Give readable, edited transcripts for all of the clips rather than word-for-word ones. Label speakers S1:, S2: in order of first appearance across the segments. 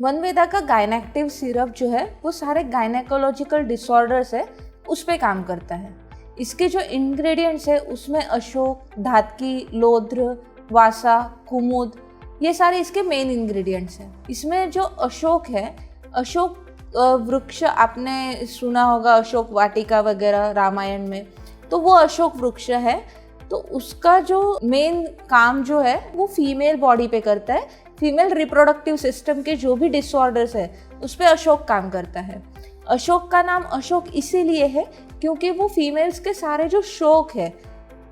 S1: वनवेदा का गायनेक्टिव सिरप जो है वो सारे गायनेकोलॉजिकल डिसऑर्डर्स है उस पे काम करता है। इसके जो इंग्रेडिएंट्स है उसमें अशोक, धातकी, लोध्र, वासा, कुमुद, ये सारे इसके मेन इंग्रेडिएंट्स हैं। इसमें जो अशोक है, अशोक वृक्ष आपने सुना होगा, अशोक वाटिका वगैरह रामायण में, तो वो अशोक वृक्ष है। तो उसका जो मेन काम जो है वो फीमेल बॉडी पे करता है। फीमेल रिप्रोडक्टिव सिस्टम के जो भी डिसऑर्डर्स है उस पे अशोक काम करता है। अशोक का नाम अशोक इसीलिए है क्योंकि वो फीमेल्स के सारे जो शोक है,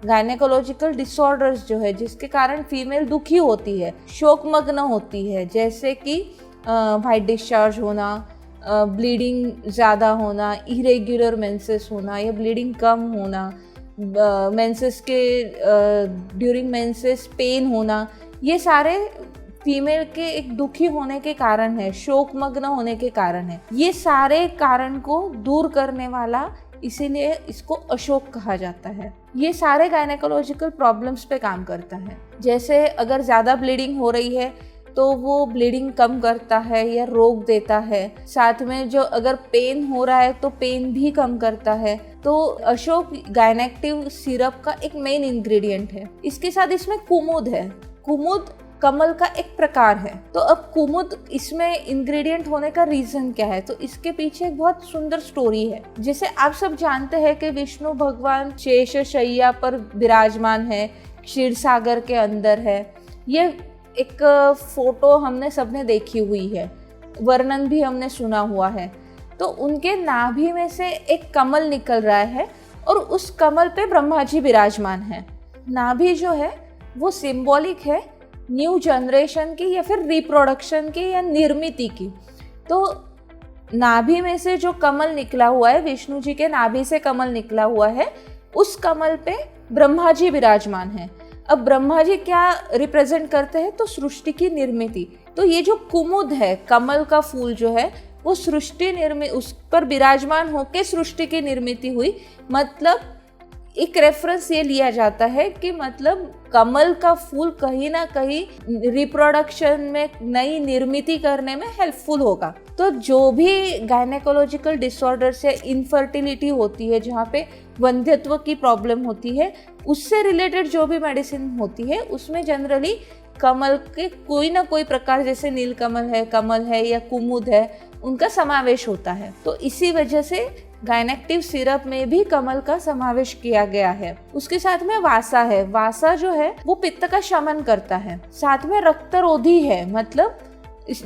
S1: गायनेकोलॉजिकल डिसऑर्डर्स जो है जिसके कारण फीमेल दुखी होती है, शोकमग्न होती है, जैसे कि वाइट डिस्चार्ज होना, ब्लीडिंग ज़्यादा होना, इरेग्युलर मेंसेस होना या ब्लीडिंग कम होना, मेंसेस के ड्यूरिंग मेंसेस पेन होना, ये सारे फीमेल के एक दुखी होने के कारण है, शोकमग्न होने के कारण है। ये सारे कारण को दूर करने वाला, इसीलिए इसको अशोक कहा जाता है। ये सारे गायनेकोलॉजिकल प्रॉब्लम्स पे काम करता है। जैसे अगर ज़्यादा ब्लीडिंग हो रही है तो वो ब्लीडिंग कम करता है या रोक देता है। साथ में जो अगर पेन हो रहा है तो पेन भी कम करता है। तो अशोक गायनेक्टिव सिरप का एक मेन इंग्रेडिएंट है। इसके साथ इसमें कुमुद है। कुमुद कमल का एक प्रकार है। तो अब कुमुद इसमें इंग्रेडिएंट होने का रीजन क्या है, तो इसके पीछे एक बहुत सुंदर स्टोरी है। जैसे आप सब जानते हैं कि विष्णु भगवान शेष शैया पर विराजमान है, क्षीर सागर के अंदर है। ये एक फोटो हमने सबने देखी हुई है, वर्णन भी हमने सुना हुआ है। तो उनके नाभि में से एक कमल निकल रहा है और उस कमल पे ब्रह्मा जी विराजमान है। नाभि जो है वो सिंबॉलिक है न्यू जनरेशन की या फिर रिप्रोडक्शन की या निर्मिति की। तो नाभि में से जो कमल निकला हुआ है, विष्णु जी के नाभि से कमल निकला हुआ है, उस कमल पे ब्रह्मा जी विराजमान है। अब ब्रह्मा जी क्या रिप्रेजेंट करते हैं, तो सृष्टि की निर्मिति। तो ये जो कुमुद है, कमल का फूल जो है, वो सृष्टि निर्मित, उस पर विराजमान होकर सृष्टि की निर्मिति हुई। मतलब एक रेफरेंस ये लिया जाता है कि मतलब कमल का फूल कहीं ना कहीं रिप्रोडक्शन में, नई निर्मिति करने में हेल्पफुल होगा। तो जो भी गायनेकोलॉजिकल डिसऑर्डर्स या इनफर्टिलिटी होती है, जहाँ पे वंध्यत्व की प्रॉब्लम होती है, उससे रिलेटेड जो भी मेडिसिन होती है उसमें जनरली कमल के कोई ना कोई प्रकार, जैसे नीलकमल है, कमल है या कुमुद है, उनका समावेश होता है। तो इसी वजह से गायनेक्टिव सिरप में भी कमल का समावेश किया गया है। उसके साथ में वासा है। वासा जो है वो पित्त का शमन करता है। साथ में रक्तरोधी है, मतलब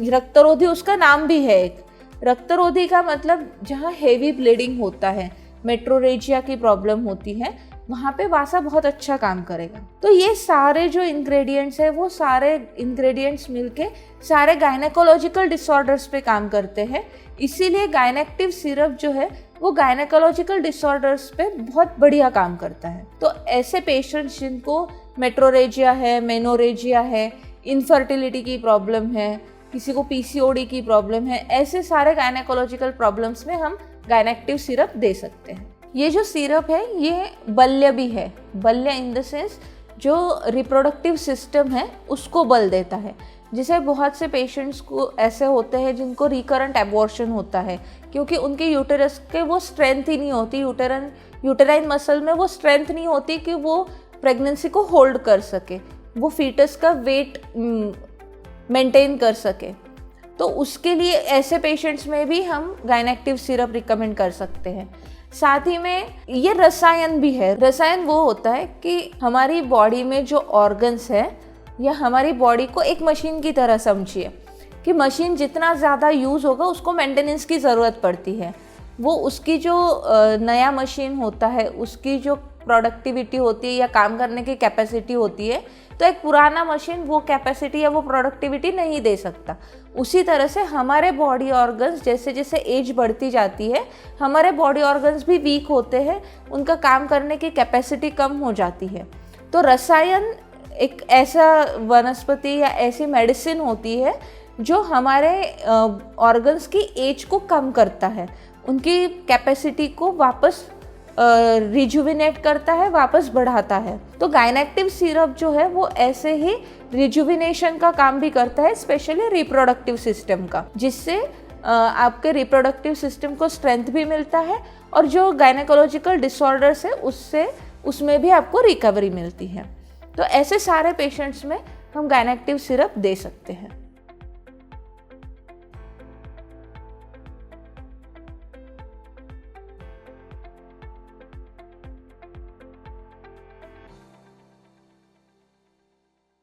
S1: रक्तरोधी उसका नाम भी है एक। रक्तरोधी का मतलब जहाँ हेवी ब्लीडिंग होता है, मेट्रोरेजिया की प्रॉब्लम होती है, वहाँ पे वासा बहुत अच्छा काम करेगा। तो ये सारे जो इंग्रेडिएंट्स है, वो सारे इंग्रेडिएंट्स मिलके सारे गायनेकोलॉजिकल डिसऑर्डर्स पे काम करते हैं। इसीलिए गायनेक्टिव सिरप जो है वो गायनेकोलॉजिकल डिसऑर्डर्स पे बहुत बढ़िया काम करता है। तो ऐसे पेशेंट्स जिनको मेट्रोरेजिया है, मेनोरेजिया है, इनफर्टिलिटी की प्रॉब्लम है, किसी को पीसीओडी की प्रॉब्लम है, ऐसे सारे गायनेकोलॉजिकल प्रॉब्लम्स में हम गायनेक्टिव सिरप दे सकते हैं। ये जो सिरप है ये बल्य भी है। बल्य इन द सेंस जो रिप्रोडक्टिव सिस्टम है उसको बल देता है। जैसे बहुत से पेशेंट्स को ऐसे होते हैं जिनको रिकरेंट एबॉर्शन होता है क्योंकि उनके यूटेरस के वो स्ट्रेंथ ही नहीं होती, यूटेराइन मसल में वो स्ट्रेंथ नहीं होती कि वो प्रेगनेंसी को होल्ड कर सके, वो फीटस का वेट मेंटेन कर सके। तो उसके लिए ऐसे पेशेंट्स में भी हम गायनेक्टिव सिरप रिकमेंड कर सकते हैं। साथ ही में ये रसायन भी है। रसायन वो होता है कि हमारी बॉडी में जो ऑर्गन्स है या हमारी बॉडी को एक मशीन की तरह समझिए कि मशीन जितना ज़्यादा यूज़ होगा उसको मेंटेनेंस की ज़रूरत पड़ती है। वो उसकी जो नया मशीन होता है उसकी जो प्रोडक्टिविटी होती है या काम करने की कैपेसिटी होती है, तो एक पुराना मशीन वो कैपेसिटी या वो प्रोडक्टिविटी नहीं दे सकता। उसी तरह से हमारे बॉडी ऑर्गन्स जैसे जैसे एज बढ़ती जाती है, हमारे बॉडी ऑर्गन्स भी वीक होते हैं, उनका काम करने की कैपेसिटी कम हो जाती है। तो रसायन एक ऐसा वनस्पति या ऐसी मेडिसिन होती है जो हमारे ऑर्गन्स की एज को कम करता है, उनकी कैपेसिटी को वापस रिजुविनेट करता है, वापस बढ़ाता है। तो गायनेक्टिव सिरप जो है वो ऐसे ही रिजुविनेशन का काम भी करता है, स्पेशली रिप्रोडक्टिव सिस्टम का, जिससे आपके रिप्रोडक्टिव सिस्टम को स्ट्रेंथ भी मिलता है और जो गायनेकोलॉजिकल डिसऑर्डर्स है उसमें भी आपको रिकवरी मिलती है। तो ऐसे सारे पेशेंट्स में हम गायनेक्टिव सिरप दे सकते हैं।